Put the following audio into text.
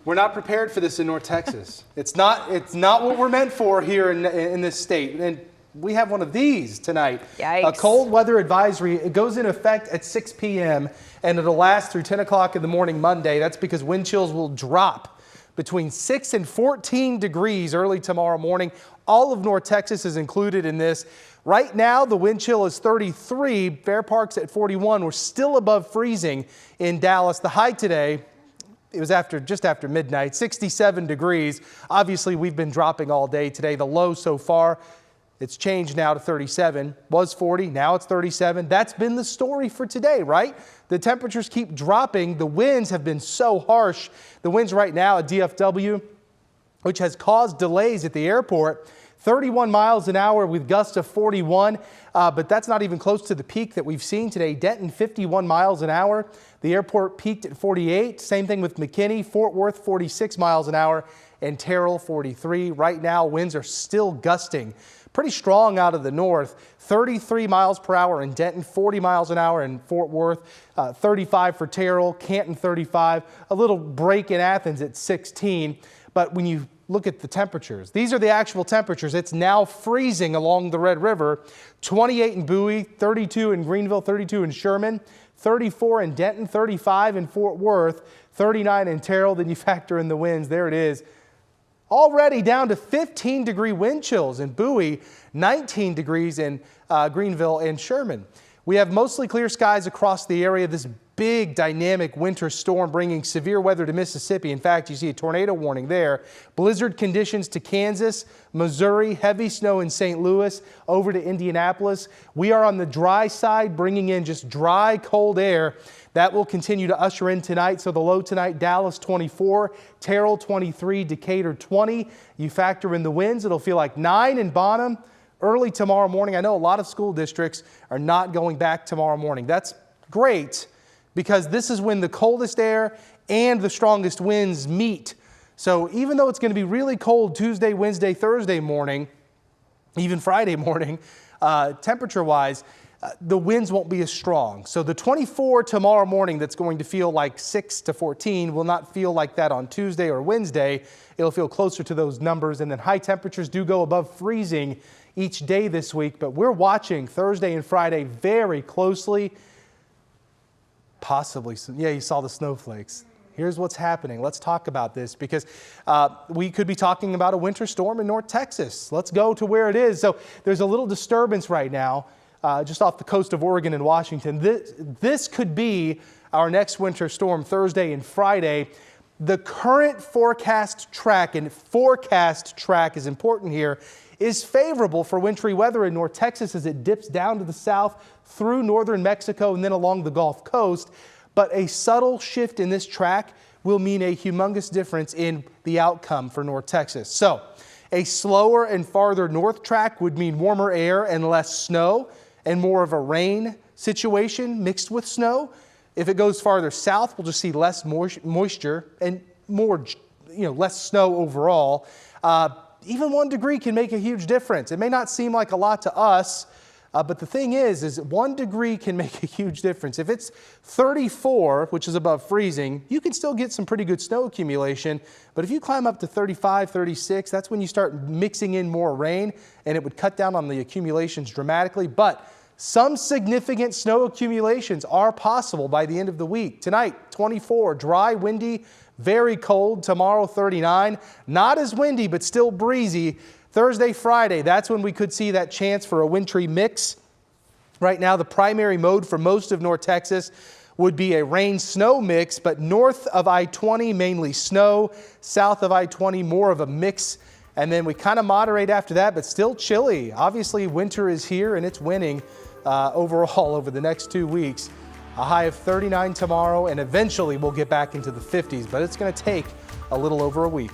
We're not prepared for this in North Texas. It's not what we're meant for here in this state. And we have one of these tonight. Yikes. A cold weather advisory. It goes in effect at 6 p.m. and it'll last through 10 o'clock in the morning Monday. That's because wind chills will drop between 6 and 14 degrees early tomorrow morning. All of North Texas is included in this. Right now, the wind chill is 33. Fair Park's at 41. We're still above freezing in Dallas. The high today, it was just after midnight, 67 degrees. Obviously, we've been dropping all day today. The low so far, it's changed now to 37. Was 40, now it's 37. That's been the story for today, right? The temperatures keep dropping. The winds have been so harsh. The winds right now at DFW, which has caused delays at the airport, 31 miles an hour with gusts of 41, but that's not even close to the peak that we've seen today. Denton, 51 miles an hour. The airport peaked at 48. Same thing with McKinney. Fort Worth, 46 miles an hour, and Terrell, 43. Right now, winds are still gusting pretty strong out of the north. 33 miles per hour in Denton, 40 miles an hour in Fort Worth, 35 for Terrell, Canton 35, a little break in Athens at 16. But when you look at the temperatures, these are the actual temperatures. It's now freezing along the Red River. 28 in Bowie, 32 in Greenville, 32 in Sherman, 34 in Denton, 35 in Fort Worth, 39 in Terrell. Then you factor in the winds. There it is. Already down to 15-degree wind chills in Bowie, 19 degrees in Greenville and Sherman. We have mostly clear skies across the area. This big dynamic winter storm bringing severe weather to Mississippi. In fact, you see a tornado warning there. Blizzard conditions to Kansas, Missouri, heavy snow in St. Louis, over to Indianapolis. We are on the dry side, bringing in just dry, cold air. That will continue to usher in tonight. So the low tonight, Dallas 24, Terrell 23, Decatur 20. You factor in the winds, it'll feel like 9 in Bonham. Early tomorrow morning, I know a lot of school districts are not going back tomorrow morning. That's great because this is when the coldest air and the strongest winds meet. So even though it's going to be really cold Tuesday, Wednesday, Thursday morning, even Friday morning, temperature-wise, the winds won't be as strong. So the 24 tomorrow morning that's going to feel like 6 to 14 will not feel like that on Tuesday or Wednesday. It'll feel closer to those numbers. And then high temperatures do go above freezing each day this week. But we're watching Thursday and Friday very closely. Possibly, yeah, you saw the snowflakes. Here's what's happening. Let's talk about this because we could be talking about a winter storm in North Texas. Let's go to where it is. So there's a little disturbance right now just off the coast of Oregon and Washington. This could be our next winter storm Thursday and Friday. The current forecast track, and forecast track is important here, is favorable for wintry weather in North Texas as it dips down to the south through northern Mexico and then along the Gulf Coast. But a subtle shift in this track will mean a humongous difference in the outcome for North Texas. So a slower and farther north track would mean warmer air and less snow and more of a rain situation mixed with snow. If it goes farther south, we'll just see less moisture and more, less snow overall. Even 1 degree can make a huge difference. It may not seem like a lot to us, but the thing is 1 degree can make a huge difference. If it's 34, which is above freezing, you can still get some pretty good snow accumulation. But if you climb up to 35, 36, that's when you start mixing in more rain, and it would cut down on the accumulations dramatically. But some significant snow accumulations are possible by the end of the week. Tonight, 24, dry, windy, very cold. Tomorrow, 39. Not as windy, but still breezy. Thursday, Friday, that's when we could see that chance for a wintry mix. Right now, the primary mode for most of North Texas would be a rain-snow mix, but north of I-20, mainly snow. South of I-20, more of a mix. And then we kind of moderate after that, but still chilly. Obviously, winter is here and it's winning overall over the next 2 weeks. A high of 39 tomorrow, and eventually we'll get back into the 50s, but it's going to take a little over a week.